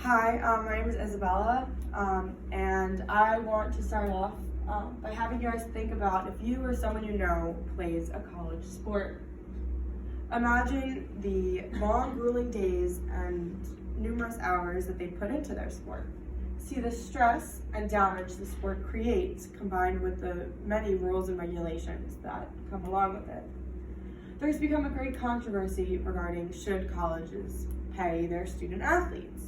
Hi, my name is Isabella, and I want to start off by having you guys think about if you or someone you know plays a college sport. Imagine the long, grueling days and numerous hours that they put into their sport. See the stress and damage the sport creates combined with the many rules and regulations that come along with it. There's become a great controversy regarding should colleges pay their student athletes.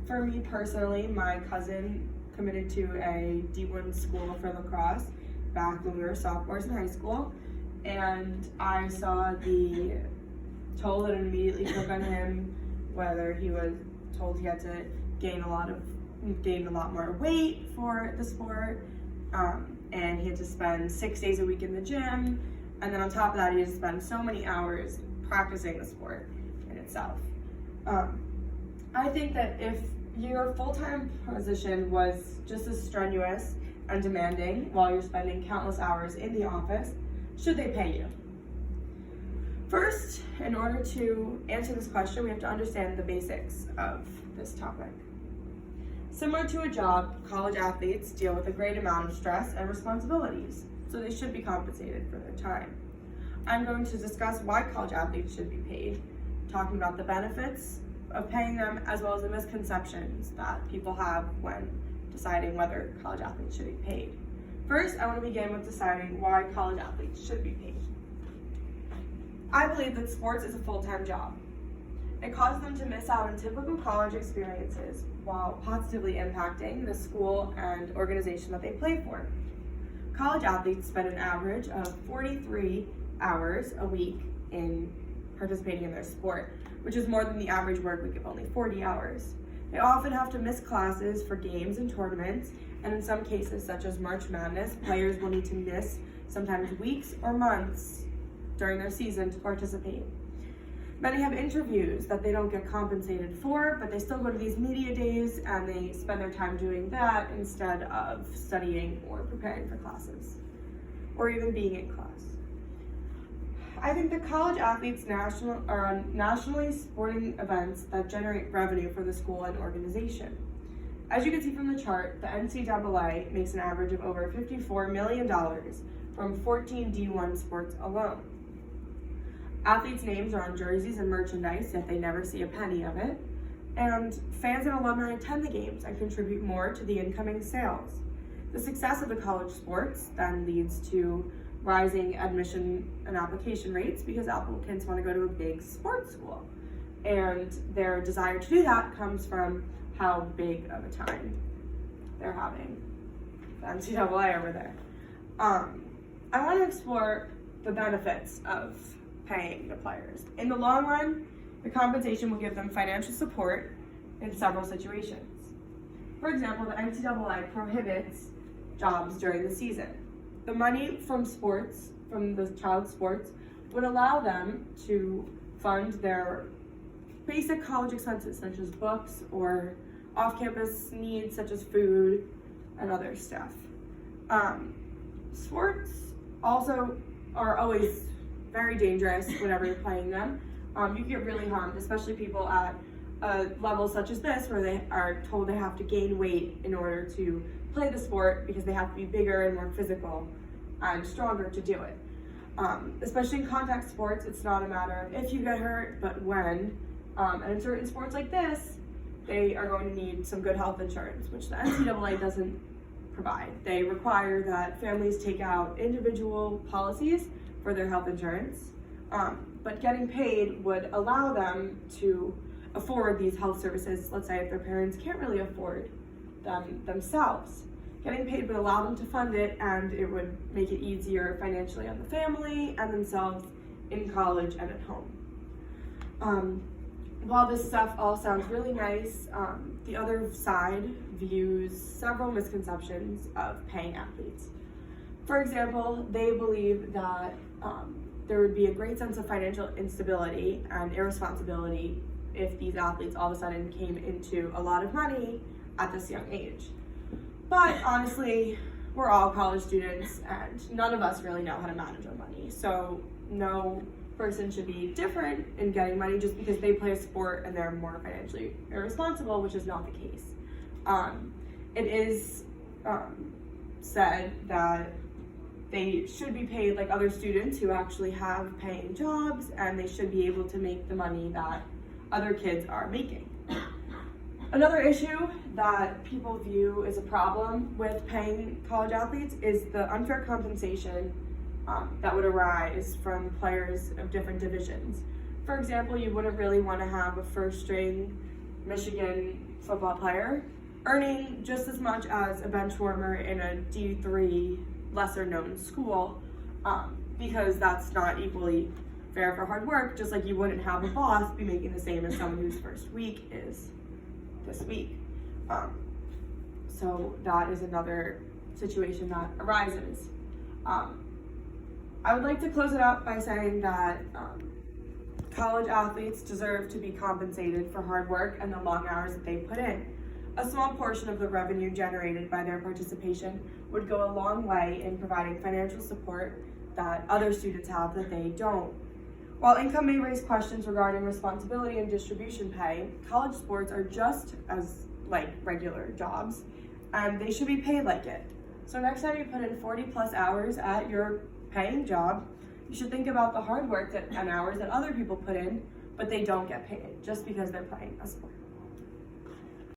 For me personally, my cousin committed to a D1 school for lacrosse back when we were sophomores in high school, and I saw the toll that it immediately took on him, whether he was told he had to gain a lot more weight for the sport, and he had to spend 6 days a week in the gym, and then on top of that, he had to spend so many hours practicing the sport in itself. I think that if your full-time position was just as strenuous and demanding while you're spending countless hours in the office, should they pay you? First, in order to answer this question, we have to understand the basics of this topic. Similar to a job, college athletes deal with a great amount of stress and responsibilities, so they should be compensated for their time. I'm going to discuss why college athletes should be paid, talking about the benefits of paying them, as well as the misconceptions that people have when deciding whether college athletes should be paid. First, I want to begin with deciding why college athletes should be paid. I believe that sports is a full-time job. It causes them to miss out on typical college experiences while positively impacting the school and organization that they play for. College athletes spend an average of 43 hours a week in participating in their sport, which is more than the average work week of only 40 hours. They often have to miss classes for games and tournaments, and in some cases, such as March Madness, players will need to miss sometimes weeks or months during their season to participate. Many have interviews that they don't get compensated for, but they still go to these media days and they spend their time doing that instead of studying or preparing for classes, or even being in class. I think that college athletes are on nationally sporting events that generate revenue for the school and organization. As you can see from the chart, the NCAA makes an average of over $54 million from 14 D1 sports alone. Athletes' names are on jerseys and merchandise, yet they never see a penny of it. And fans and alumni attend the games and contribute more to the incoming sales. The success of the college sports then leads to rising admission and application rates because applicants want to go to a big sports school. And their desire to do that comes from how big of a time they're having. The NCAA over there. I want to explore the benefits of paying the players. In the long run, the compensation will give them financial support in several situations. For example, the NCAA prohibits jobs during the season. The money from sports, from the child sports, would allow them to fund their basic college expenses, such as books or off-campus needs, such as food and other stuff. Sports also are always very dangerous whenever you're playing them. You can get really harmed, especially people at a level such as this, where they are told they have to gain weight in order to play the sport because they have to be bigger and more physical and stronger to do it. Especially in contact sports, it's not a matter of if you get hurt, but when. And in certain sports like this, they are going to need some good health insurance, which the NCAA doesn't provide. They require that families take out individual policies for their health insurance, but getting paid would allow them to afford these health services, let's say if their parents can't really afford them themselves. Getting paid would allow them to fund it, and it would make it easier financially on the family and themselves in college and at home. While this stuff all sounds really nice, the other side views several misconceptions of paying athletes. For example, they believe that there would be a great sense of financial instability and irresponsibility if these athletes all of a sudden came into a lot of money at this young age. But honestly, we're all college students and none of us really know how to manage our money. So no person should be different in getting money just because they play a sport and they're more financially irresponsible, which is not the case. It is said that they should be paid like other students who actually have paying jobs, and they should be able to make the money that other kids are making. Another issue that people view as a problem with paying college athletes is the unfair compensation that would arise from players of different divisions. For example, you wouldn't really want to have a first-string Michigan football player earning just as much as a bench warmer in a D3 lesser-known school, because that's not equally fair for hard work, just like you wouldn't have a boss be making the same as someone whose first week is this week. So that is another situation that arises. I would like to close it out by saying that college athletes deserve to be compensated for hard work and the long hours that they put in. A small portion of the revenue generated by their participation would go a long way in providing financial support that other students have that they don't. While income may raise questions regarding responsibility and distribution pay, college sports are just as like regular jobs, and they should be paid like it. So next time you put in 40+ hours at your paying job, you should think about the hard work and hours that other people put in, but they don't get paid just because they're playing a sport.